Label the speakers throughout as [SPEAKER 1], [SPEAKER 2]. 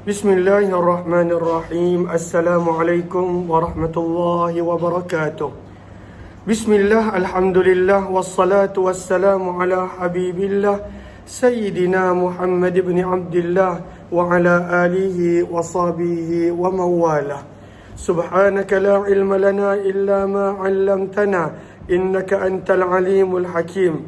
[SPEAKER 1] Bismillahirrahmanirrahim. Assalamualaikum warahmatullahi wabarakatuh. Bismillah, alhamdulillah, wassalatu wassalamu ala habibillah Sayyidina Muhammad ibn Abdillah wa ala alihi wa sahbihi wa mawalah. Subhanaka la ilma lana illa ma 'allamtana innaka antal alimul hakim.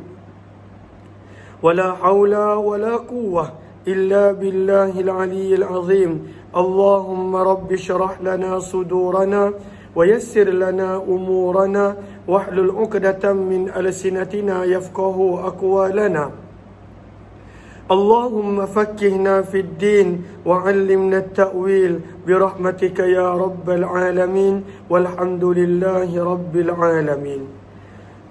[SPEAKER 1] Wala hawla wala quwwah illa billahil aliyyil azim. Allahumma rabbi syrah lana sudurana wa yassir lana umurana wahlul 'uqdatam min alsinatina yafqahu aqwalana. Allahumma fakkihna fid din wa 'allimna at-ta'wil bi rahmatika ya rabbal alamin walhamdulillahi rabbil alamin.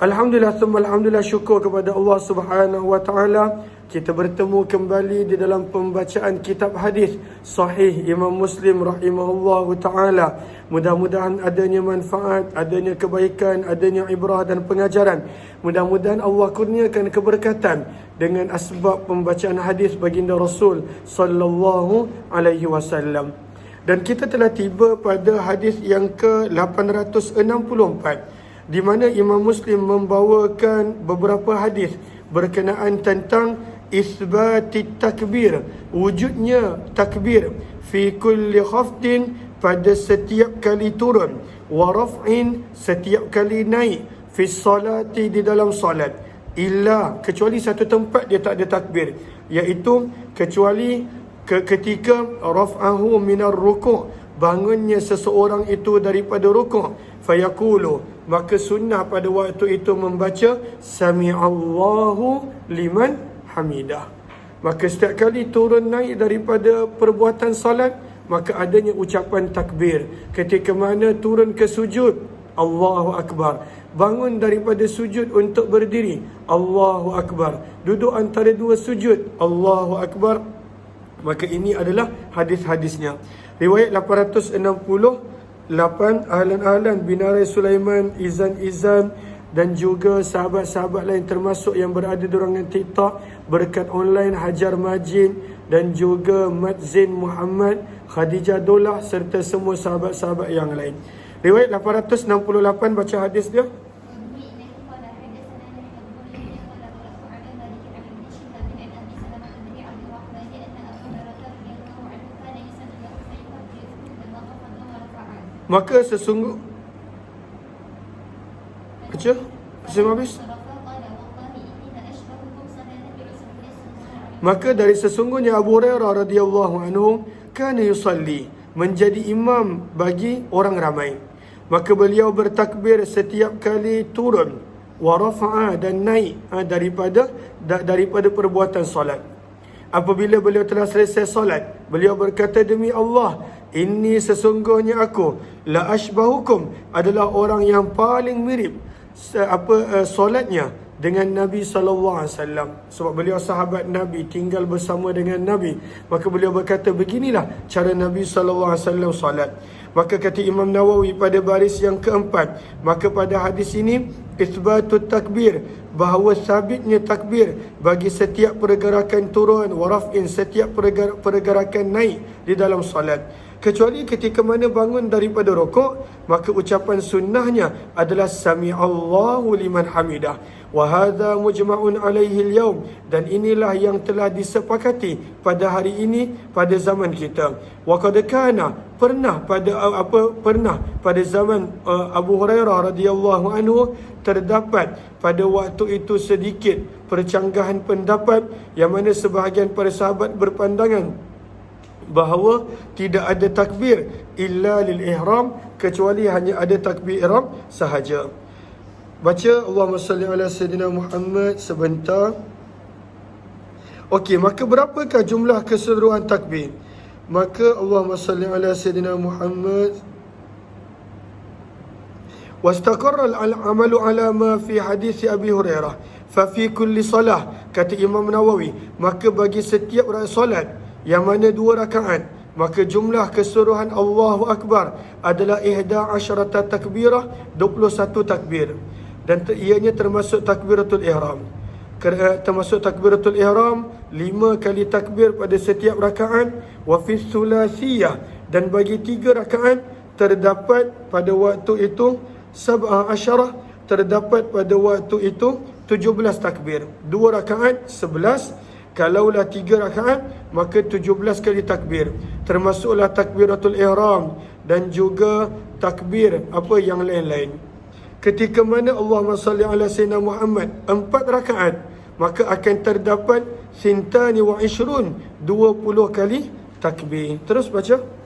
[SPEAKER 1] Alhamdulillah, thumma alhamdulillah, syukur kepada Allah Subhanahu wa taala. Kita bertemu kembali di dalam pembacaan kitab hadis sahih Imam Muslim rahimahullahu taala. Mudah-mudahan adanya manfaat, adanya kebaikan, adanya ibrah dan pengajaran. Mudah-mudahan Allah kurniakan keberkatan dengan asbab pembacaan hadis baginda Rasul sallallahu alaihi wasallam. Dan kita telah tiba pada hadis yang ke-864, di mana Imam Muslim membawakan beberapa hadis berkenaan tentang isbatit takbir, wujudnya takbir fi kulli khafdin, pada setiap kali turun, wa raf'in, setiap kali naik, fi salati, di dalam salat, illa, kecuali satu tempat dia tak ada takbir, iaitu kecuali ketika raf'ahu minar ruku', bangunnya seseorang itu daripada rukuk, fayaqulu, maka sunnah pada waktu itu membaca sami'allahu liman hamidah. Maka setiap kali turun naik daripada perbuatan salat, maka adanya ucapan takbir. Ketika mana turun ke sujud, Allahu Akbar. Bangun daripada sujud untuk berdiri, Allahu Akbar. Duduk antara dua sujud, Allahu Akbar. Maka ini adalah hadis-hadisnya. Riwayat 868, Ahlan Binarai Sulaiman, Izan dan juga sahabat-sahabat lain termasuk yang berada di ruangan TikTok, berkat online Hajar Majid dan juga Mat Zain Muhammad, Khadijah Dolah serta semua sahabat-sahabat yang lain. Riwayat 868, baca hadis dia. Maka sesungguh baca habis. Maka dari sesungguhnya Abu Hurairah radhiyallahu anhu kana yusalli, menjadi imam bagi orang ramai. Maka beliau bertakbir setiap kali turun, wa rafa'a, dan naik daripada perbuatan solat. Apabila beliau telah selesai solat, beliau berkata, demi Allah, ini sesungguhnya aku la ashbahukum, adalah orang yang paling mirip solatnya dengan Nabi sallallahu alaihi wasallam. Sebab beliau sahabat Nabi, tinggal bersama dengan Nabi. Maka beliau berkata, beginilah cara Nabi sallallahu alaihi wasallam solat. Maka kata Imam Nawawi pada baris yang keempat, maka pada hadis ini isbatut takbir, bahawa sabitnya takbir bagi setiap pergerakan turun, warafin, setiap pergerakan naik di dalam solat. Kecuali ketika mana bangun daripada rukuk, maka ucapan sunnahnya adalah sami'allahu liman hamidah. Wa hadha mujma'un alaihi al-yawm, dan inilah yang telah disepakati pada hari ini, pada zaman kita. Wa qad kana, pernah pada zaman Abu Hurairah radhiyallahu anhu, terdapat pada waktu itu sedikit percanggahan pendapat, yang mana sebahagian para sahabat berpandangan bahawa tidak ada takbir illa lil ihram, kecuali hanya ada takbir ihram sahaja. Baca Allahumma salli ala sayyidina Muhammad sebentar. Okey, maka berapakah jumlah keseluruhan takbir? Maka Allahumma salli ala sayyidina Muhammad. Wastaqarra al-amalu ala ma fi hadis Abi Hurairah fa fi kulli salah, kata Imam Nawawi, maka bagi setiap solat yang mana 2 rakaat, maka jumlah keseluruhan Allahu Akbar adalah 11 takbirah, 21 takbir, dan ianya termasuk takbiratul ihram. termasuk takbiratul ihram 5 kali takbir pada setiap rakaat. Wa fi thulasiyah, dan bagi 3 rakaat terdapat pada waktu itu sab'a asyarah, terdapat pada waktu itu 17 takbir. 2 rakaat 11, kalaulah 3 rakaat maka 17 kali takbir, termasuklah takbiratul ihram dan juga takbir apa yang lain-lain. Ketika mana Allahumma salli ala sayyidina Muhammad 4 rakaat, maka akan terdapat sintani wa ishrun, 20 kali takbir. Terus baca.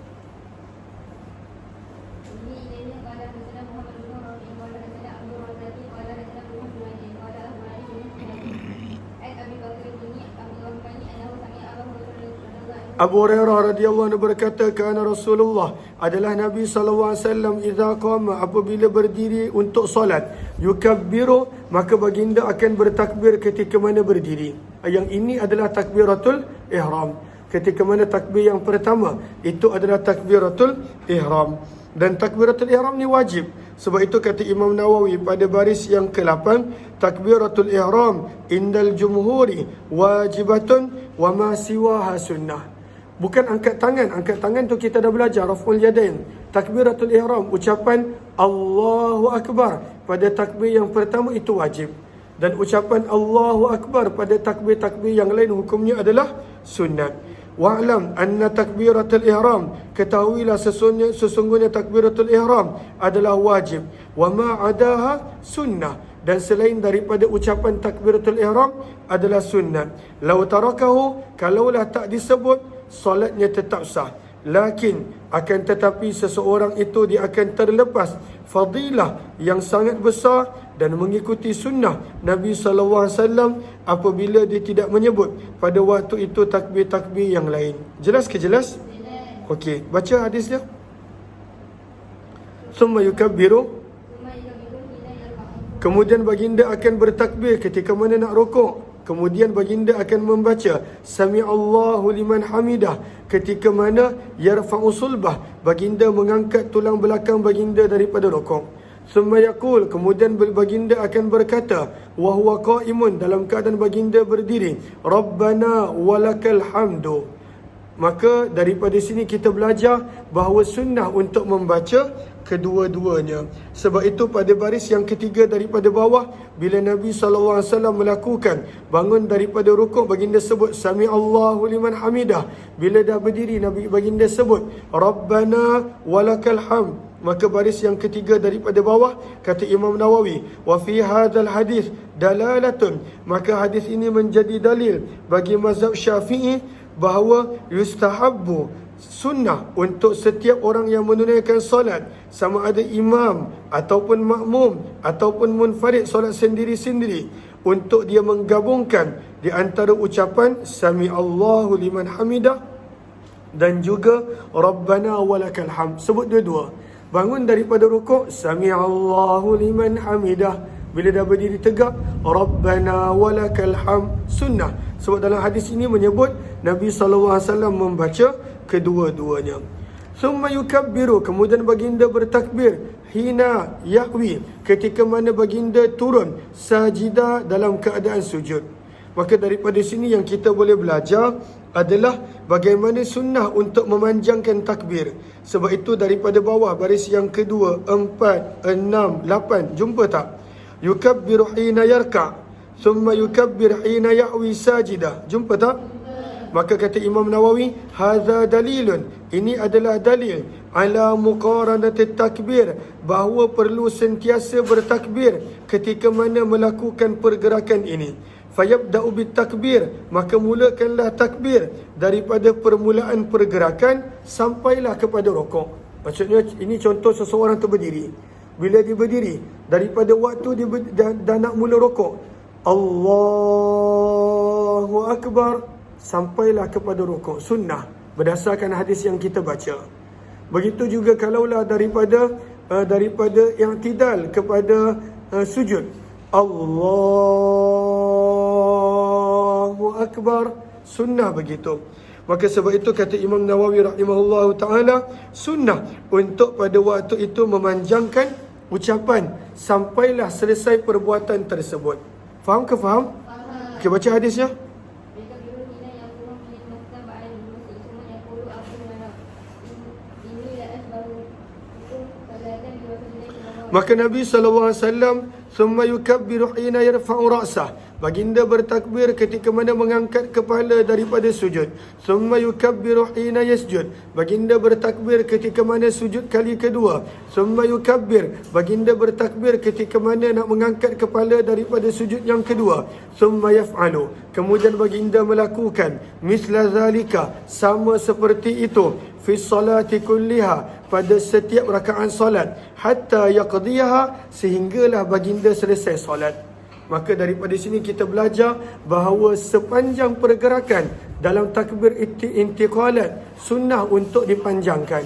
[SPEAKER 1] Abu Hurairah radhiyallahu anhu berkata, kana Rasulullah, adalah Nabi sallallahu alaihi wasallam, idza qama, apabila berdiri untuk solat, yukabbiru, maka baginda akan bertakbir ketika mana berdiri. Yang ini adalah takbiratul ihram. Ketika mana takbir yang pertama itu adalah takbiratul ihram. Dan takbiratul ihram ni wajib. Sebab itu kata Imam Nawawi pada baris yang ke-8, takbiratul ihram indal jumhuri wajibatun wa ma siwaha sunnah. Bukan angkat tangan. Angkat tangan tu kita dah belajar, raf'ul yadain. Takbiratul ihram, ucapan Allahu Akbar pada takbir yang pertama itu wajib. Dan ucapan Allahu Akbar pada takbir-takbir yang lain hukumnya adalah sunnat. Wa'lam anna takbiratul ihram, ketahuilah sesungguhnya takbiratul ihram adalah wajib. Wa ma adaha sunnah, dan selain daripada ucapan takbiratul ihram adalah sunnat. Lau tarakahu, kalaulah tak disebut, solatnya tetap sah. Lakin akan tetapi seseorang itu dia akan terlepas fadilah yang sangat besar dan mengikuti sunnah Nabi SAW apabila dia tidak menyebut pada waktu itu takbir-takbir yang lain. Jelas ke jelas? Okey, baca hadis dia. Summa yukabbiru, kemudian baginda akan bertakbir ketika mana nak rukuk. Kemudian baginda akan membaca Sami'allahu liman hamidah ketika mana yarfa'u sulbah, baginda mengangkat tulang belakang baginda daripada rukuk. Summa yaqul, kemudian baginda akan berkata wa huwa qa'imun, dalam keadaan baginda berdiri, Rabbana walakal hamdu. Maka daripada sini kita belajar bahawa sunnah untuk membaca kedua-duanya. Sebab itu pada baris yang ketiga daripada bawah, bila Nabi SAW melakukan bangun daripada rukuk, baginda sebut Sami'allahu liman hamidah. Bila dah berdiri, Nabi baginda sebut Rabbana walakal hamd. Maka baris yang ketiga daripada bawah, kata Imam Nawawi, wa fi hadzal hadis dalalatun, maka hadis ini menjadi dalil bagi mazhab Syafi'i bahawa yustahabbu, sunnah untuk setiap orang yang menunaikan solat, sama ada imam ataupun makmum ataupun munfarid solat sendiri-sendiri, untuk dia menggabungkan di antara ucapan Sami'allahu liman hamidah dan juga Rabbana walakal hamd. Sebut dua-dua. Bangun daripada rukuk, Sami'allahu liman hamidah. Bila dah berdiri tegak, Rabbana walakal hamd, sunnah. Sebab dalam hadis ini menyebut Nabi SAW membaca kedua-duanya. Summa yukabbiru, kemudian baginda bertakbir hina yahwi, ketika mana baginda turun sajidah dalam keadaan sujud. Maka daripada sini yang kita boleh belajar adalah bagaimana sunnah untuk memanjangkan takbir. Sebab itu daripada bawah baris yang kedua, 4, 6, 8, jumpa tak? Yukabbiru hina yarka', summa yukabbir hina ya'wi sajidah. Jumpa tak? Maka kata Imam Nawawi, hadza dalilun, ini adalah dalil ala muqaranati takbir, bahawa perlu sentiasa bertakbir ketika mana melakukan pergerakan ini. Fayabda'u bitakbir, maka mulakanlah takbir daripada permulaan pergerakan sampailah kepada rukuk. Maksudnya ini contoh seseorang tu berdiri. Bila dia berdiri, daripada waktu dia dah nak mula rukuk, Allahu Akbar, sampailah kepada rukuk. Sunnah berdasarkan hadis yang kita baca. Begitu juga kalaulah daripada i'tidal kepada sujud, Allahu Akbar, sunnah begitu. Maka sebab itu kata Imam Nawawi rahimahullahu ta'ala, sunnah untuk pada waktu itu memanjangkan ucapan sampailah selesai perbuatan tersebut. Faham ke faham? Okay, baca hadisnya. Maka Nabi SAW, "Thumma yukabbiru hina yarfa'u ra'sah." Baginda bertakbir ketika mana mengangkat kepala daripada sujud. "Thumma yukabbiru hina yasjud." Baginda bertakbir ketika mana sujud kali kedua. "Thumma yukabbir." Baginda bertakbir ketika mana nak mengangkat kepala daripada sujud yang kedua. "Thumma yaf'alu." Kemudian baginda melakukan misla zalika, sama seperti itu, fi salati kulliha, pada setiap rakaat solat, hatta yaqdiyaha, sehinggalah baginda selesai solat. Maka daripada sini kita belajar bahawa sepanjang pergerakan dalam takbir intiqalat, sunnah untuk dipanjangkan.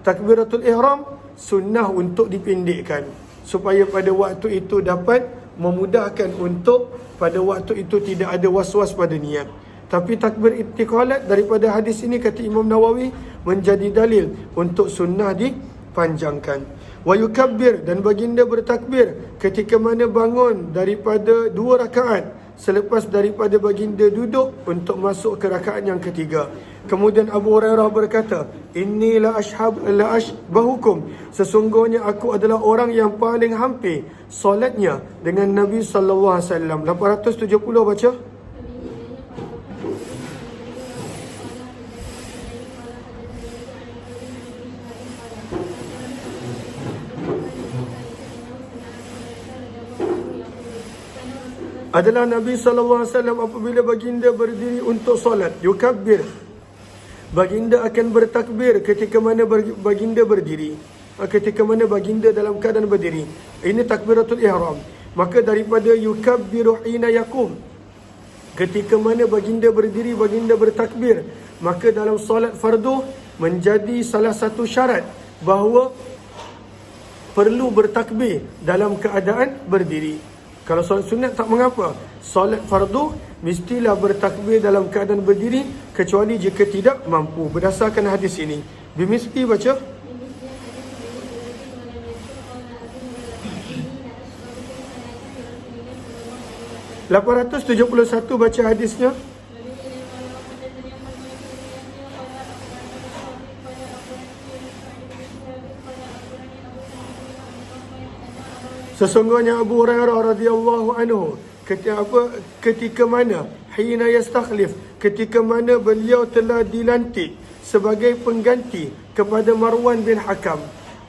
[SPEAKER 1] Takbiratul ihram, sunnah untuk dipendekkan, supaya pada waktu itu dapat memudahkan untuk pada waktu itu tidak ada was-was pada niat. Tapi takbir intiqalat daripada hadis ini, kata Imam Nawawi, menjadi dalil untuk sunnah dipanjangkan. Wa yukabbir, dan baginda bertakbir ketika mana bangun daripada 2 rakaat selepas daripada baginda duduk untuk masuk ke rakaat yang ketiga. Kemudian Abu Hurairah berkata, "Inni la ashbahukum." Sesungguhnya aku adalah orang yang paling hampir solatnya dengan Nabi sallallahu alaihi wasallam. 870 baca. Adalah Nabi SAW apabila baginda berdiri untuk solat, yukabbir, baginda akan bertakbir ketika mana baginda berdiri, ketika mana baginda dalam keadaan berdiri. Ini takbiratul ihram. Maka daripada yukabbiru hina yakum, ketika mana baginda berdiri, baginda bertakbir, maka dalam solat fardu menjadi salah satu syarat bahawa perlu bertakbir dalam keadaan berdiri. Kalau solat sunat tak mengapa. Solat fardu mestilah bertakbir dalam keadaan berdiri, kecuali jika tidak mampu. Berdasarkan hadis ini. Bimisli baca. "871 baca hadisnya. Sesungguhnya Abu Hurairah radhiyallahu anhu ketika mana hina yastakhlif, ketika mana beliau telah dilantik sebagai pengganti kepada Marwan bin Hakam.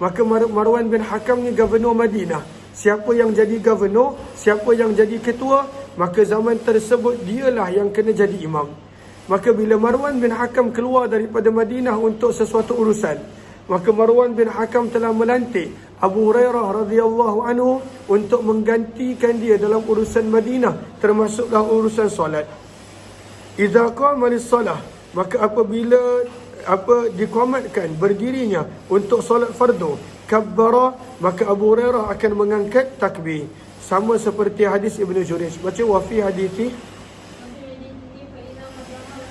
[SPEAKER 1] Maka Marwan bin Hakam ni gubernur Madinah. Siapa yang jadi gubernur, siapa yang jadi ketua, maka zaman tersebut dialah yang kena jadi imam. Maka bila Marwan bin Hakam keluar daripada Madinah untuk sesuatu urusan, maka Marwan bin Hakam telah melantik Abu Hurairah radhiyallahu anhu untuk menggantikan dia dalam urusan Madinah, termasuklah urusan solat. Idza qama lis-salah, maka apabila diqamatkan berdirinya untuk solat fardu, kabbara, maka Abu Hurairah akan mengangkat takbir. Sama seperti hadis Ibnu Jurayj. Baca wa fi hadithi.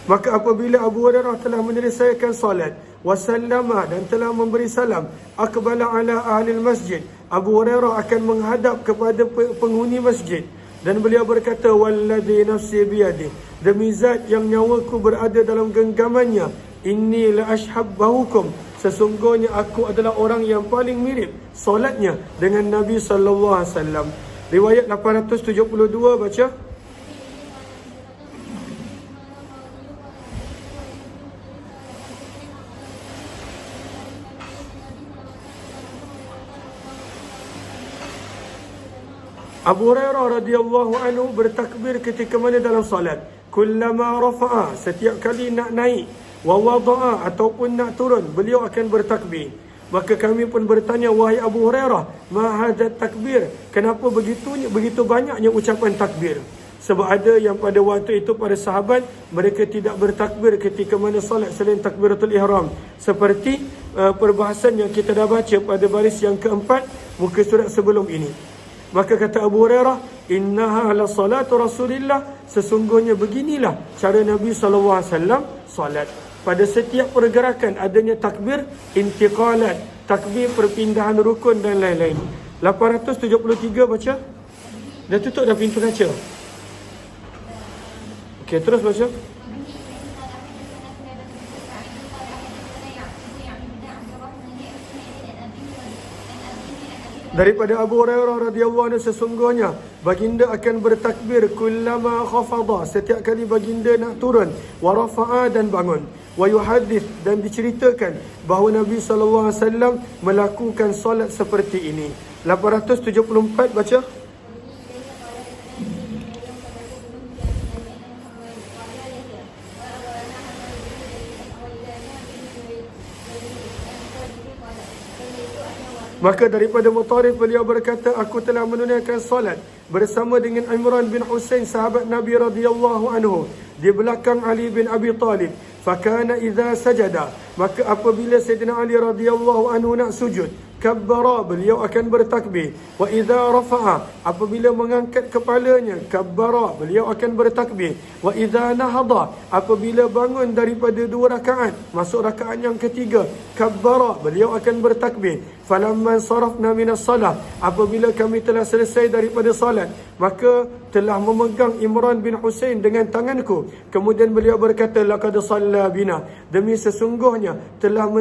[SPEAKER 1] Maka apabila Abu Hurairah telah menyelesaikan solat, wasallama, dan telah memberi salam, aqbala ala ahli masjid, Abu Hurairah akan menghadap kepada penghuni masjid, dan beliau berkata, "Walladhi nafsi biyadi," demi zat yang nyawaku berada dalam genggamannya, "Inni la ashhabbahukum," sesungguhnya aku adalah orang yang paling mirip solatnya dengan Nabi sallallahu alaihi wasallam. Riwayat 872 baca. Abu Hurairah radhiyallahu anhu bertakbir ketika mana dalam solat. Kullama rafa'a, setiap kali nak naik, wa wada'a, ataupun nak turun, beliau akan bertakbir. Maka kami pun bertanya, "Wahai Abu Hurairah, ma hadzal takbir?" Kenapa begitu banyaknya ucapan takbir? Sebab ada yang pada waktu itu para sahabat, mereka tidak bertakbir ketika mana solat selain takbiratul ihram. Seperti perbahasan yang kita dah baca pada baris yang keempat muka surat sebelum ini. Maka kata Abu Hurairah, "Innaha la salatu Rasulillah," sesungguhnya beginilah cara Nabi SAW solat. Pada setiap pergerakan adanya takbir intiqalat, takbir perpindahan rukun dan lain-lain. 873 baca. Dah tutup dah pintu kaca. Okey, terus baca. Daripada Abu Hurairah radhiyallahu anhu, sesungguhnya baginda akan bertakbir kullama khafadha, setiap kali baginda nak turun, wa rafa'a, dan bangun, wa yuhaddith, dan diceritakan bahawa Nabi sallallahu alaihi wasallam melakukan solat seperti ini. 874 baca. Maka daripada Mutarif beliau berkata, aku telah menunaikan solat bersama dengan Imran bin Husain, sahabat Nabi radhiyallahu anhu, di belakang Ali bin Abi Talib. Fakana idza sajada, maka apabila Sayyidina Ali radhiyallahu anhu nak sujud, kabbara, beliau akan bertakbir. Wa idza rafa'a, apabila mengangkat kepalanya, kabbara, beliau akan bertakbir. Wa idza nahada, apabila bangun daripada 2 rakaat, masuk rakaat yang ketiga, kabbara, beliau akan bertakbir. Falamman sarafna minas salah, apabila kami telah selesai daripada salat, maka telah memegang Imran bin Husain dengan tanganku. Kemudian beliau berkata, laqad shalla bina, demi sesungguhnya telah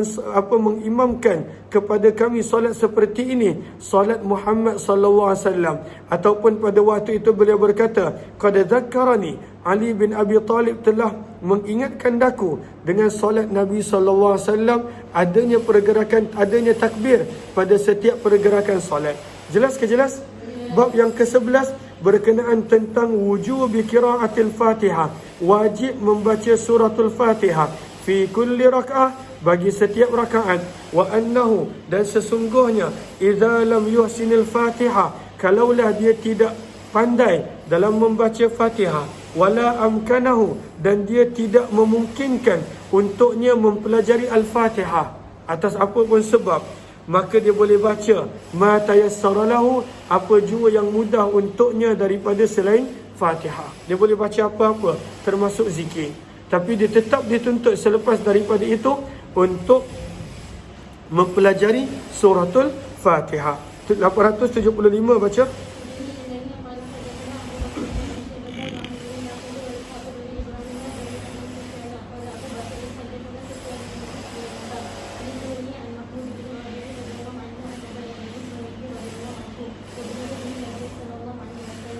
[SPEAKER 1] mengimamkan kepada kami solat seperti ini, solat Muhammad sallallahu alaihi wasallam. Ataupun pada waktu itu beliau berkata, qad dzakkarani, Ali bin Abi Talib telah mengingatkan daku dengan solat Nabi sallallahu alaihi wasallam, adanya pergerakan, adanya takbir pada setiap pergerakan solat. Jelas ke jelas? Bab yang ke-11 berkenaan tentang wujub qiraatil Fatihah, wajib membaca suratul Fatihah fi kulli rak'ah, bagi setiap rakaat. Wa annahu, dan sesungguhnya, idza lam yuhsinil Fatihah, kalaulah dia tidak pandai dalam membaca Fatihah, wala amkanahu, dan dia tidak memungkinkan untuknya mempelajari Al-Fatihah atas apa pun sebab, maka dia boleh baca ma tayassara lahu, apa jua yang mudah untuknya daripada selain Fatihah. Dia boleh baca apa-apa termasuk zikir, tapi dia tetap dituntut selepas daripada itu untuk mempelajari suratul Fatihah. 875 baca.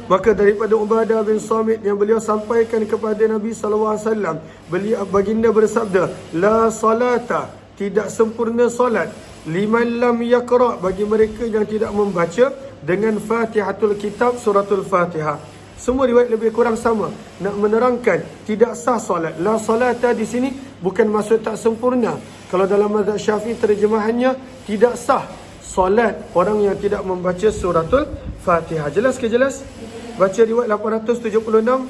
[SPEAKER 1] Maka daripada Ubadah bin Samit yang beliau sampaikan kepada Nabi sallallahu alaihi wasallam, beliau baginda bersabda, la salata, tidak sempurna solat, liman lam yaqra, bagi mereka yang tidak membaca dengan Fatihatul Kitab, suratul Fatihah. Semua riwayat lebih kurang sama, nak menerangkan tidak sah solat. La salata di sini bukan maksud tak sempurna. Kalau dalam mazhab Syafi'i terjemahannya tidak sah solat orang yang tidak membaca suratul Fatihah. Jelas ke jelas? Baca riwayat 876.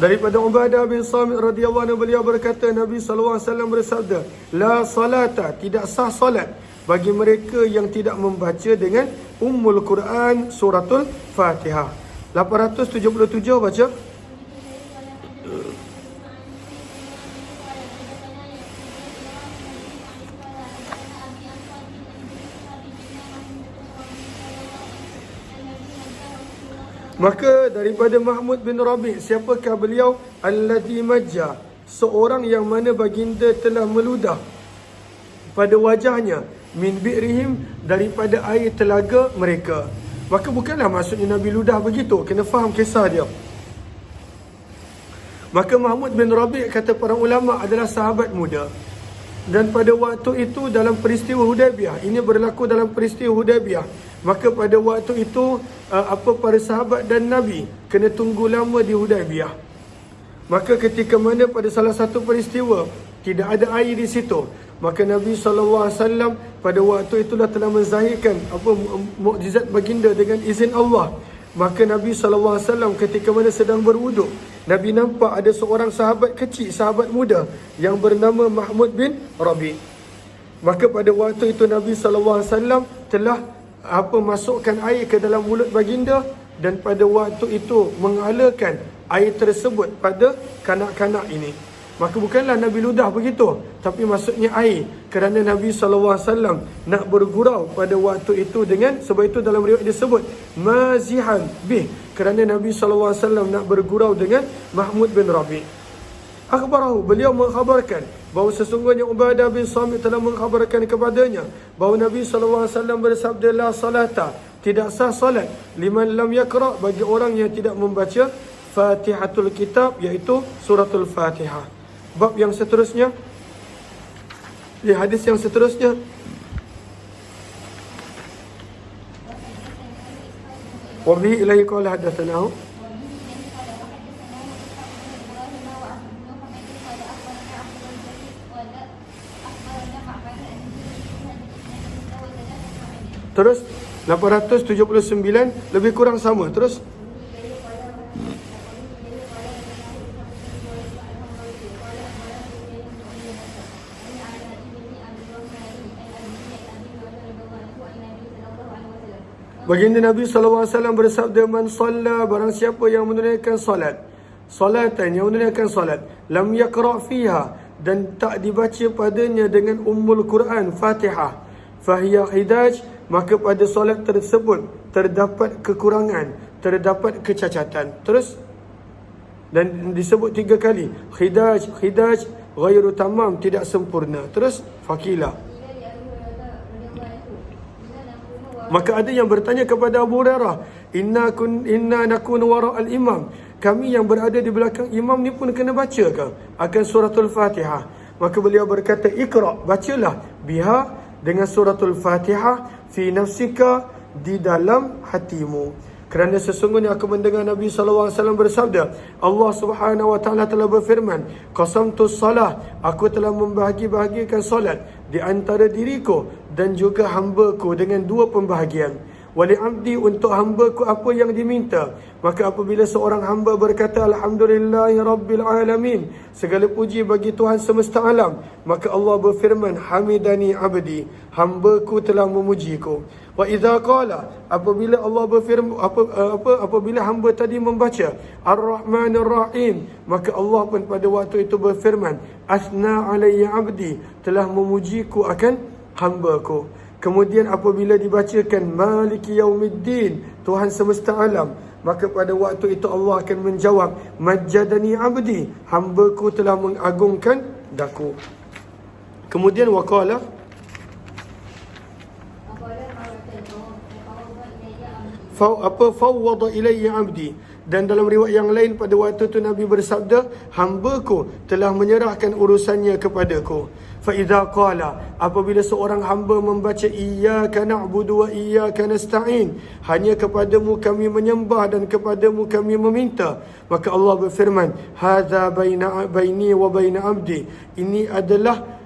[SPEAKER 1] Daripada Ubadah bin Samit radhiyallahu anhu, beliau berkata, Nabi sallallahu alaihi wasallam bersabda, la salata, tidak sah solat bagi mereka yang tidak membaca dengan Ummul Quran, suratul Fatihah. 877 baca. Maka daripada Mahmud bin Rabi', siapakah beliau? Allazi majja, seorang yang mana baginda telah meludah pada wajahnya, min bi'rihim, daripada air telaga mereka. Maka bukanlah maksudnya Nabi ludah begitu, kena faham kisah dia. Maka Mahmud bin Rabi', kata para ulama, adalah sahabat muda. Dan pada waktu itu dalam peristiwa Hudaybiyah, ini berlaku dalam peristiwa Hudaybiyah, maka pada waktu itu para sahabat dan Nabi kena tunggu lama di Hudaybiyah. Maka ketika mana pada salah satu peristiwa tidak ada air di situ, maka Nabi SAW pada waktu itulah telah menzahirkan mukjizat baginda dengan izin Allah. Maka Nabi SAW ketika mana sedang berwuduk, Nabi nampak ada seorang sahabat kecil, sahabat muda yang bernama Mahmud bin Rabi'. Maka pada waktu itu Nabi SAW telah masukkan air ke dalam mulut baginda, dan pada waktu itu menghalakan air tersebut pada kanak-kanak ini. Maka bukanlah Nabi ludah begitu, tapi maksudnya air, kerana Nabi SAW nak bergurau pada waktu itu dengan, sebab itu dalam riwayat disebut mazihan bih, kerana Nabi SAW nak bergurau dengan Mahmud bin Rabi'. Akhbarahu, beliau mengkhabarkan bahawa sesungguhnya Ubadah bin Samit telah mengkhabarkan kepadanya bahawa Nabi SAW bersabda, la salata, tidak sah salat, liman lam yakra, bagi orang yang tidak membaca Fatihatul Kitab, iaitu suratul Fatihah. Bab yang seterusnya, hadis yang seterusnya, wa bihi ilaihi qala hadatsanahu. Terus 879 lebih kurang sama. Terus baginda Nabi SAW bersabda, man salla, barang siapa yang menunaikan salat, salatan, yang menunaikan salat, lam yaqra fiha, dan tak dibaca padanya dengan Ummul Quran, Fatihah, fahiya hidaj, maka pada solat tersebut terdapat kekurangan, terdapat kecacatan. Terus, dan disebut 3 kali, hidaj, hidaj, ghairu tamam, tidak sempurna. Terus, fakila. Maka ada yang bertanya kepada Abu Hurairah, inna nakunu wara al-imam, kami yang berada di belakang imam ni pun kena baca ke akan suratul Fatihah? Maka beliau berkata, Iqra, bacalah biha, dengan suratul Fatihah, fi nafsika, di dalam hatimu. Kerana sesungguhnya aku mendengar Nabi SAW bersabda, Allah Subhanahu Wa Taala telah berfirman, qasamtus salah, aku telah membahagi-bahagikan solat di antara diriku dan juga hamba-Ku dengan 2 pembahagian. Wali abdi, untuk hamba-Ku apa yang diminta. Maka apabila seorang hamba berkata, Alhamdulillahi Rabbil Alamin, segala puji bagi Tuhan semesta alam, maka Allah berfirman, Hamidani abdi, hamba-Ku telah memujiku. Wa idza qala, apabila Allah berfirman, apabila hamba tadi membaca Ar-Rahmanir Rahim, maka Allah pun pada waktu itu berfirman, Asna alayya abdi, telah memujiku akan hamba-Ku. Kemudian apabila dibacakan Maliki Yaumiddin, Tuhan semesta alam, maka pada waktu itu Allah akan menjawab, Majjadani abdi, hamba-Ku telah mengagungkan daku. Kemudian waqala, fawwada ilayya abdi, dan dalam riwayat yang lain pada waktu itu Nabi bersabda, hamba-Ku telah menyerahkan urusannya kepadaku. Fa idza qala, apabila seorang hamba membaca iyyaka na'budu wa iyyaka nasta'in, hanya kepadamu kami menyembah dan kepadamu kami meminta, maka Allah berfirman, hadza baini wa baina abdi, ini adalah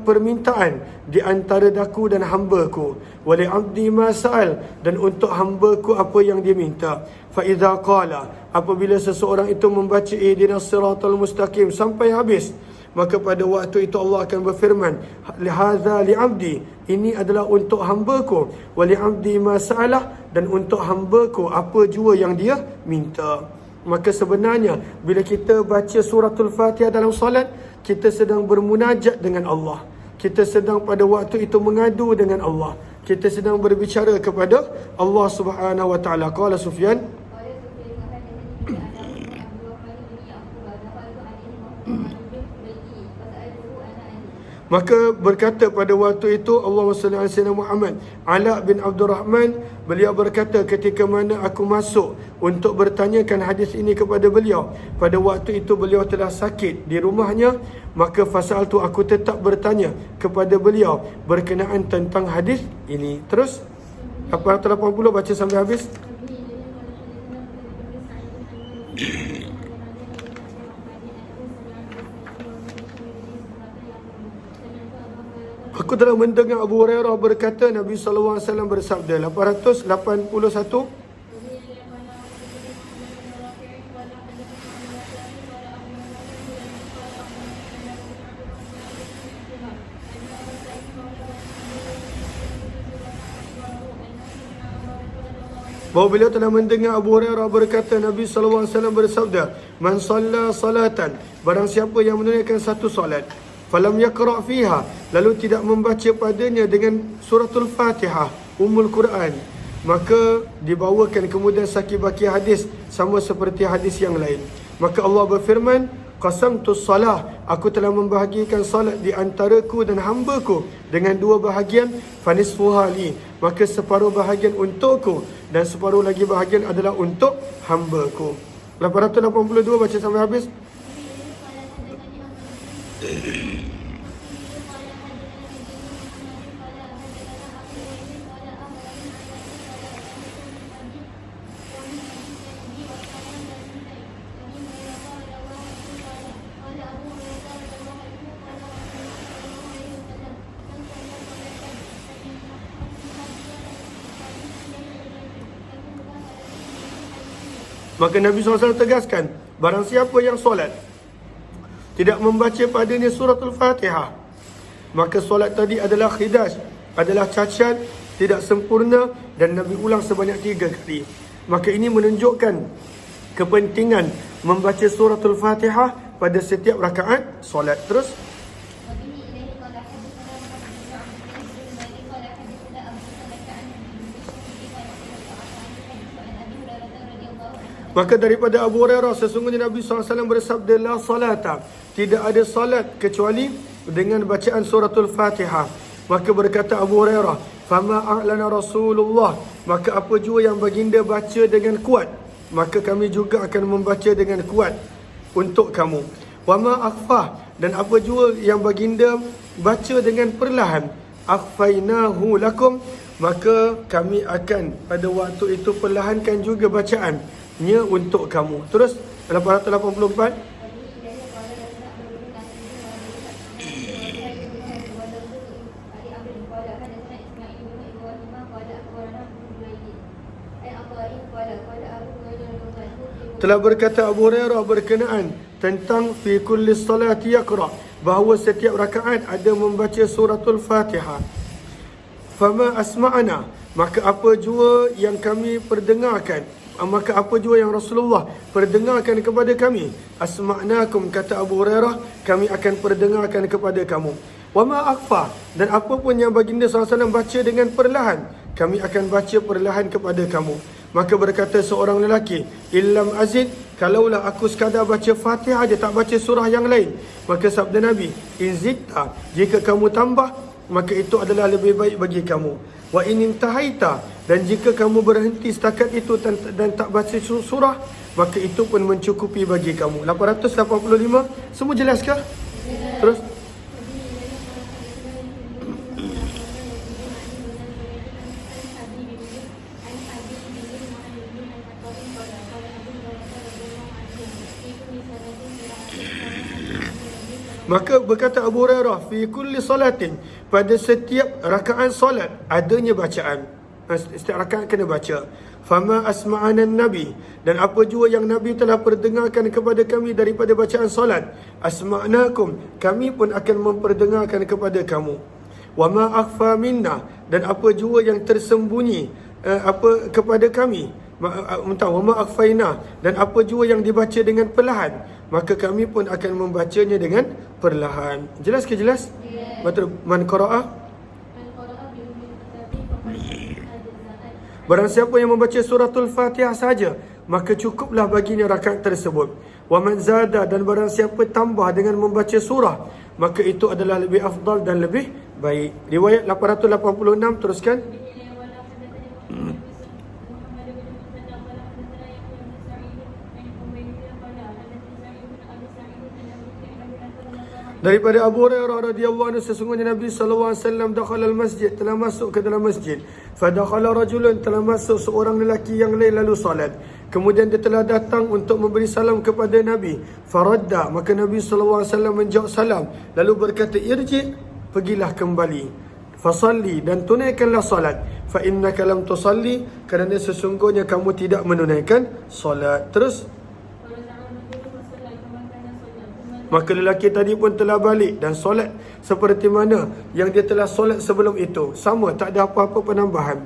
[SPEAKER 1] permintaan di antara daku dan hamba-Ku. Wali abdi ma sa'al, dan untuk hamba-Ku apa yang dia minta. Fa idza qala, apabila seseorang itu membaca ihdinas siratal mustaqim sampai habis, maka pada waktu itu Allah akan berfirman, hadza li abdi, ini adalah untuk hamba-Ku. Wali abdi ma sa'alah, dan untuk hamba-Ku apa jua yang dia minta. Maka sebenarnya bila kita baca suratul Fatihah dalam solat, kita sedang bermunajat dengan Allah. Kita sedang pada waktu itu mengadu dengan Allah. Kita sedang berbicara kepada Allah Subhanahu Wa Taala. Qala Sufyan, maka berkata pada waktu itu Allahumma salli ala sayyidina Muhammad, Ala bin Abdurrahman, beliau berkata ketika mana aku masuk untuk bertanyakan hadis ini kepada beliau, pada waktu itu beliau telah sakit di rumahnya, maka fasal tu aku tetap bertanya kepada beliau berkenaan tentang hadis ini. Terus 880 baca sampai habis. Aku telah mendengar Abu Hurairah berkata, Nabi SAW bersabda, 881, bahawa beliau telah mendengar Abu Hurairah berkata, Nabi SAW bersabda, "Man shalla salatan," barang siapa yang menunaikan satu solat, falam yaqra' fiha, lalu tidak membaca padanya dengan suratul Fatihah, Ummul Quran, maka dibawakan kemudian saki-baki hadis sama seperti hadis yang lain. Maka Allah berfirman, "Qasamtus salah," aku telah membahagikan salat di antaraku dan hamba-ku dengan dua bahagian, fanisfuha li, maka separuh bahagian untukku dan separuh lagi bahagian adalah untuk hamba-ku. 882 baca sampai habis. Maka Nabi SAW tegaskan, barang siapa yang solat tidak membaca padanya suratul Fatihah, maka solat tadi adalah khidash, adalah cacat, tidak sempurna, dan Nabi ulang sebanyak 3 kali. Maka ini menunjukkan kepentingan membaca suratul Fatihah pada setiap rakaat solat. Terus maka daripada Abu Hurairah, sesungguhnya Nabi SAW bersabda, "La salata," tidak ada salat kecuali dengan bacaan suratul Fatihah. Maka berkata Abu Hurairah, "Fama a'lana Rasulullah," maka apa jua yang baginda baca dengan kuat, maka kami juga akan membaca dengan kuat untuk kamu. "Wa ma akhfah," dan apa jua yang baginda baca dengan perlahan, "akhfainahu lakum," maka kami akan pada waktu itu perlahankan juga bacaannya untuk kamu. Terus 884. Telah berkata Abu Hurairah berkenaan tentang fi kulli salati yaqra, bahawa setiap rakaat ada membaca suratul Fatihah. Fama asma'ana, maka apa jua yang kami perdengarkan, maka apa jua yang Rasulullah perdengarkan kepada kami, asma'nakum, kata Abu Hurairah, kami akan perdengarkan kepada kamu. Wa ma akhfa, dan apa pun yang baginda SAW baca dengan perlahan, kami akan baca perlahan kepada kamu. Maka berkata seorang lelaki, "Illam azid," kalaulah aku sekadar baca Fatihah aja, tak baca surah yang lain. Maka sabda Nabi, "Inzidta," jika kamu tambah, maka itu adalah lebih baik bagi kamu. "Wa in intahaita," dan jika kamu berhenti setakat itu dan tak baca surah, maka itu pun mencukupi bagi kamu. 885, semua jelaskah? Terus maka berkata Abu Hurairah, fi kulli salatin, pada setiap rakaat solat adanya bacaan. Setiap rakaat kena baca. Fama asma'ana Nabi, dan apa jua yang Nabi telah perdengarkan kepada kami daripada bacaan solat, asma'nakum, kami pun akan memperdengarkan kepada kamu. Wa ma akhfa minna, dan apa jua yang tersembunyi apa kepada kami, wa ma akhfaina, dan apa jua yang dibaca dengan perlahan, maka kami pun akan membacanya dengan perlahan. Jelas ke jelas? Betul. Man qara'a, barang siapa yang membaca suratul Fatihah saja, maka cukuplah baginya rakaat tersebut. Wa man zada, dan barang siapa tambah dengan membaca surah, maka itu adalah lebih afdal dan lebih baik. Riwayat 886, teruskan. Daripada Abu Hurairah radhiyallahu anhu, sesungguhnya Nabi sallallahu alaihi wasallam dakhala al-masjid, telah masuk ke dalam masjid. Fa dakhala rajulun, telah masuk seorang lelaki yang lain lalu salat. Kemudian dia telah datang untuk memberi salam kepada Nabi. Faradda, maka Nabi sallallahu alaihi wasallam menjawab salam, lalu berkata, "Irji," pergilah kembali. Fasalli, dan tunaikanlah salat. Fa innaka lam tusalli, kerana sesungguhnya kamu tidak menunaikan salat. Terus maka lelaki tadi pun telah balik dan solat seperti mana yang dia telah solat sebelum itu. Sama, tak ada apa-apa penambahan.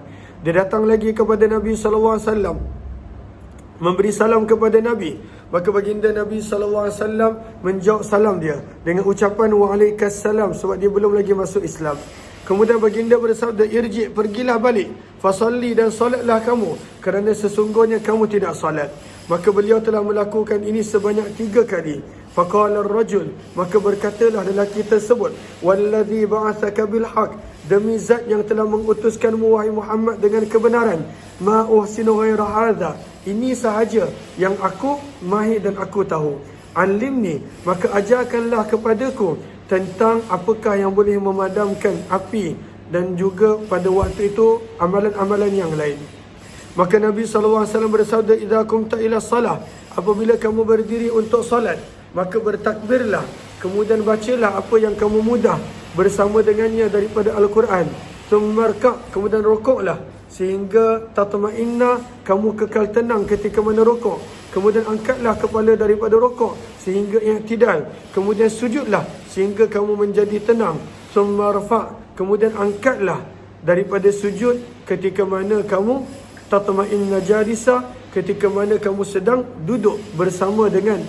[SPEAKER 1] Dia datang lagi kepada Nabi SAW, memberi salam kepada Nabi. Maka baginda Nabi SAW menjawab salam dia dengan ucapan waalaikumsalam, sebab dia belum lagi masuk Islam. Kemudian baginda bersabda, irji', pergilah balik, fasalli, dan solatlah kamu, kerana sesungguhnya kamu tidak solat. Maka beliau telah melakukan ini sebanyak 3 kali. Faqala ar-rajul, maka berkatalah lelaki tersebut, wallazi ba'athaka bil haq, demi zat yang telah mengutuskanmu wahai Muhammad dengan kebenaran, ma uhsinu ghaira hadza, ini sahaja yang aku mahir dan aku tahu. Alimni, maka ajarkanlah kepadaku tentang apakah yang boleh memadamkan api, dan juga pada waktu itu amalan-amalan yang lain. Maka Nabi SAW bersabda, idza qumta ila salah, apabila kamu berdiri untuk solat, maka bertakbirlah, kemudian bacalah apa yang kamu mudah bersama dengannya daripada Al-Quran. Tsummarka, kemudian rukuklah sehingga tatma'inna, kamu kekal tenang ketika mana rukuk. Kemudian angkatlah kepala daripada rukuk sehingga i'tidal. Kemudian sujudlah sehingga kamu menjadi tenang. Tsumma rafa', kemudian angkatlah daripada sujud ketika mana kamu tatma'inna jalisa, ketika mana kamu sedang duduk bersama dengan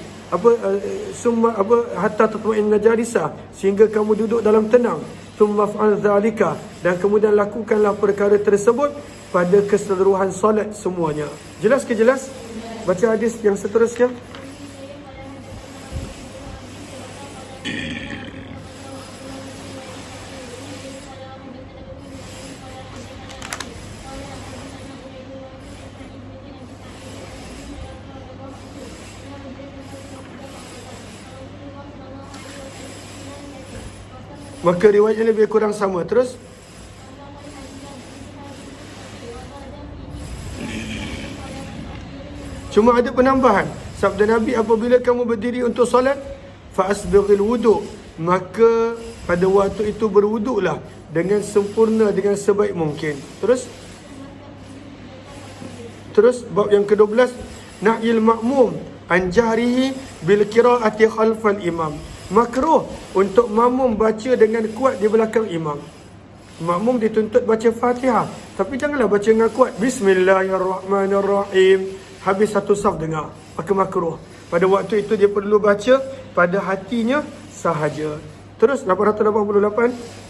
[SPEAKER 1] hatta tatma'inna jalisa, sehingga kamu duduk dalam tenang. Tsumma fa'al zalika, dan kemudian lakukanlah perkara tersebut pada keseluruhan solat semuanya. Jelas ke jelas? Baca hadis yang seterusnya. Maka riwayatnya lebih kurang sama. Terus, cuma ada penambahan. Sabda Nabi, apabila kamu berdiri untuk solat, fa'asbighil wudu', maka pada waktu itu berwuduklah dengan sempurna, dengan sebaik mungkin. Terus bab yang ke-12, nahyil ma'mum an jahrihi bil qira'ati khalfal imam. Makruh untuk makmum baca dengan kuat di belakang imam. Makmum dituntut baca Fatihah, tapi janganlah baca dengan kuat. Bismillahirrahmanirrahim. Habis satu saf dengar, maka makruh. Pada waktu itu dia perlu baca pada hatinya sahaja. Terus 888.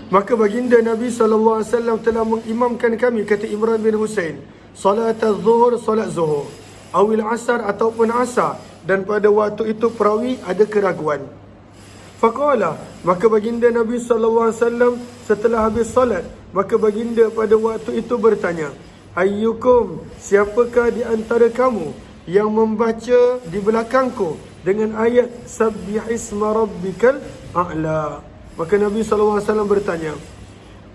[SPEAKER 1] Maka baginda Nabi SAW telah mengimamkan kami, kata Imran bin Husain, salat az-zuhur, salat zuhur, awil asar, ataupun asar, dan pada waktu itu perawi ada keraguan. Faqala, maka baginda Nabi SAW setelah habis salat, maka baginda pada waktu itu bertanya, ayyukum, siapakah di antara kamu yang membaca di belakangku dengan ayat sabbihisma rabbikal a'la. Maka Nabi SAW bertanya,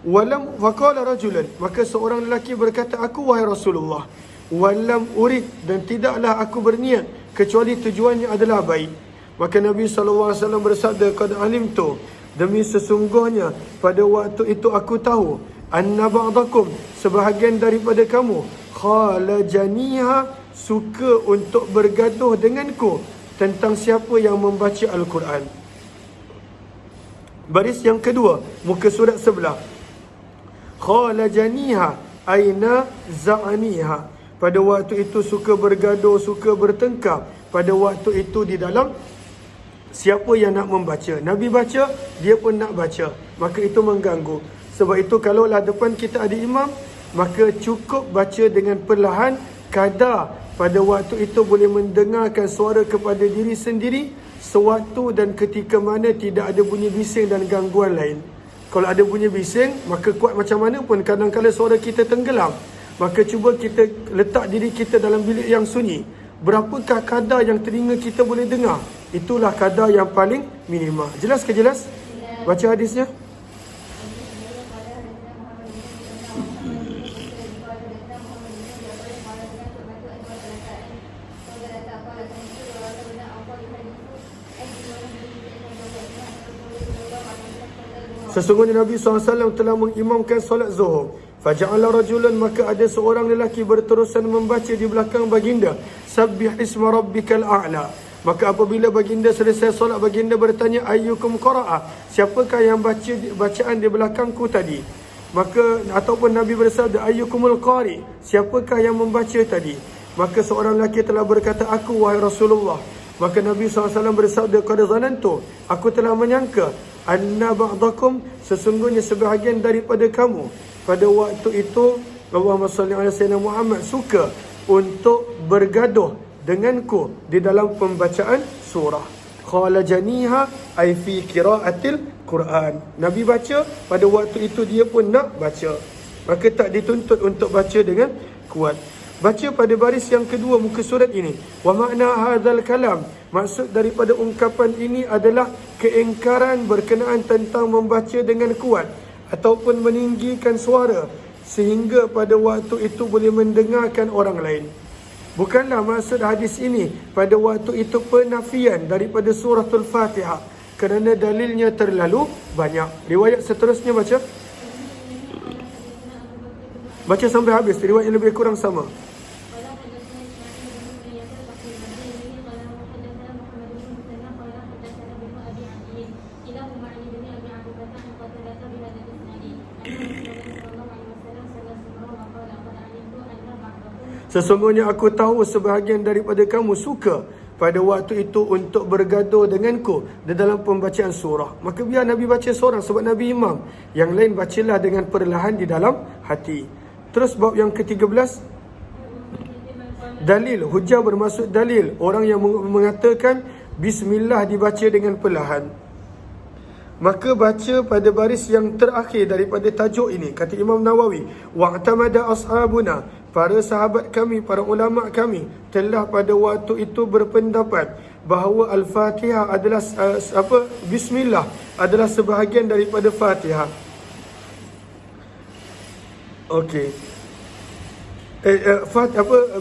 [SPEAKER 1] walam faqala rajulan, maka seorang lelaki berkata, aku wahai Rasulullah, walam urid, dan tidaklah aku berniat kecuali tujuannya adalah baik. Maka Nabi SAW bersabda, qad alimtu, demi sesungguhnya pada waktu itu aku tahu, anna ba'dakum, sebahagian daripada kamu, khalajaniha, suka untuk bergaduh denganku tentang siapa yang membaca Al-Quran. Baris yang kedua, muka surat sebelah. Khalajaniha, aina za'aniha, pada waktu itu suka bergaduh, suka bertengkar. Pada waktu itu di dalam siapa yang nak membaca. Nabi baca, dia pun nak baca, maka itu mengganggu. Sebab itu kalaulah depan kita ada imam, maka cukup baca dengan perlahan, kadar pada waktu itu boleh mendengarkan suara kepada diri sendiri, sewaktu dan ketika mana tidak ada bunyi bising dan gangguan lain. Kalau ada bunyi bising, maka kuat macam mana pun kadang-kadang suara kita tenggelam. Maka cuba kita letak diri kita dalam bilik yang sunyi. Berapakah kadar yang telinga kita boleh dengar? Itulah kadar yang paling minima. Jelas ke jelas? Baca hadisnya. Sesungguhnya Nabi SAW telah mengimamkan solat zuhur. Faja'ala rajulan, maka ada seorang lelaki berterusan membaca di belakang baginda, Sabbih isma rabbikal a'la. Maka apabila baginda selesai solat, baginda bertanya, ayyukum qara'a, siapakah yang baca bacaan di belakangku tadi? Maka ataupun Nabi bersabda, ayyukumul qari, siapakah yang membaca tadi? Maka seorang lelaki telah berkata, aku wahai Rasulullah. Maka Nabi SAW bersabda, qad zanantu, aku telah menyangka, anna ba'dakum, sesungguhnya sebahagian daripada kamu pada waktu itu, Allahumma salli ala sayyidina Muhammad, suka untuk bergaduh denganku di dalam pembacaan surah. Qala janiha ay fi qiraatil Quran. Nabi baca, pada waktu itu dia pun nak baca. Maka tak dituntut untuk baca dengan kuat. Baca pada baris yang kedua muka surat ini. Wa makna hadzal kalam, maksud daripada ungkapan ini adalah keingkaran berkenaan tentang membaca dengan kuat ataupun meninggikan suara sehingga pada waktu itu boleh mendengarkan orang lain. Bukanlah maksud hadis ini pada waktu itu penafian daripada suratul Fatihah, kerana dalilnya terlalu banyak. Riwayat seterusnya baca. Baca sampai habis, riwayat yang lebih kurang sama. Sesungguhnya aku tahu sebahagian daripada kamu suka pada waktu itu untuk bergaduh denganku di dalam pembacaan surah. Maka biar Nabi baca seorang sebab Nabi imam. Yang lain bacalah dengan perlahan di dalam hati. Terus bab yang ke-13. Dalil. Hujah bermaksud dalil. Orang yang mengatakan Bismillah dibaca dengan perlahan. Maka baca pada baris yang terakhir daripada tajuk ini. Kata Imam Nawawi, wa'tamada ashabuna, para sahabat kami, para ulama kami telah pada waktu itu berpendapat bahawa Al-Fatihah adalah Bismillah adalah sebahagian daripada Fatihah. Okey.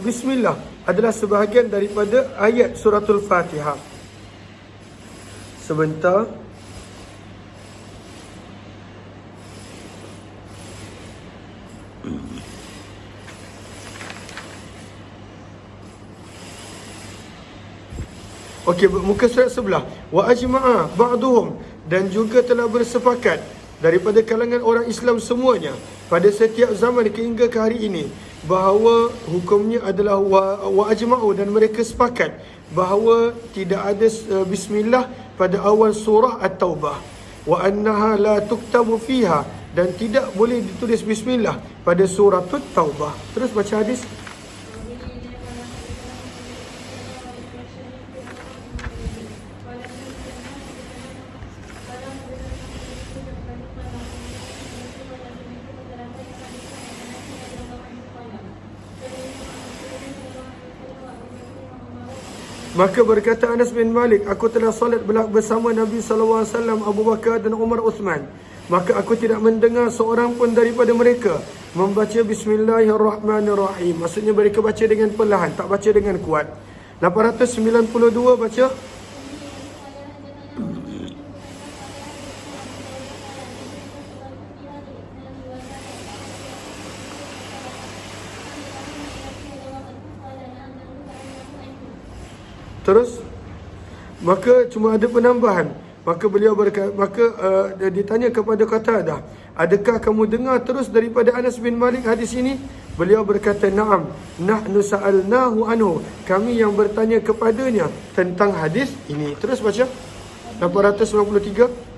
[SPEAKER 1] Bismillah adalah sebahagian daripada ayat suratul Fatihah. Sebentar. Okey, muka surat sebelah. Wa ajma'a ba'duhum, dan juga telah bersepakat daripada kalangan orang Islam semuanya pada setiap zaman hingga ke hari ini bahawa hukumnya adalah wa ajma'u, dan mereka sepakat bahawa tidak ada bismillah pada awal surah At-Taubah. Wa annaha la tuktabu fiha, dan tidak boleh ditulis bismillah pada surah At-Taubah. Terus baca hadis. Maka berkata Anas bin Malik, aku telah salat bersama Nabi SAW, Abu Bakar dan Umar Uthman. Maka aku tidak mendengar seorang pun daripada mereka membaca Bismillahirrahmanirrahim. Maksudnya mereka baca dengan perlahan, tak baca dengan kuat. 892 baca. Terus, maka cuma ada penambahan. Maka beliau berkata, ditanya kepada Qatadah, adakah kamu dengar terus daripada Anas bin Malik hadis ini? Beliau berkata, na'am, nahnu sa'alnahu anhu, kami yang bertanya kepadanya tentang hadis ini. Terus baca 893.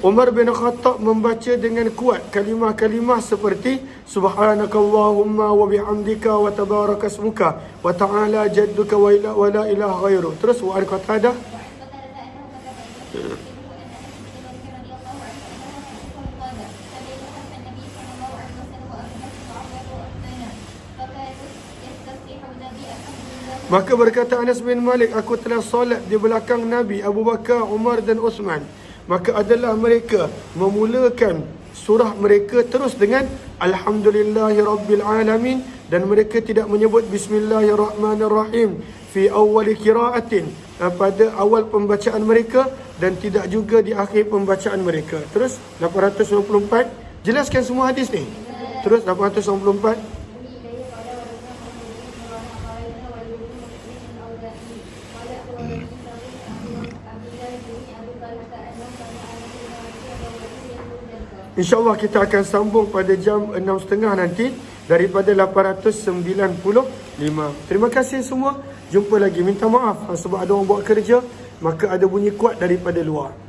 [SPEAKER 1] Umar bin Khattab membaca dengan kuat kalimah-kalimah seperti Subhanakallahumma wa bihamdika wa tabarakasmuka wa ta'ala jadduka wa la ilaha ghairu. Terus wa al-Qatadah. Maka berkata Anas bin Malik, aku telah solat di belakang Nabi, Abu Bakar, Umar dan Uthman. Maka adalah mereka memulakan surah mereka terus dengan Alhamdulillahi Rabbil Alamin dan mereka tidak menyebut Bismillahirrahmanirrahim fi awal qiraatin, pada awal pembacaan mereka, dan tidak juga di akhir pembacaan mereka. Terus 894, jelaskan semua hadis ni. Terus 894, InsyaAllah kita akan sambung pada jam 6.30 nanti daripada 895. Terima kasih semua. Jumpa lagi. Minta maaf sebab ada orang buat kerja, maka ada bunyi kuat daripada luar.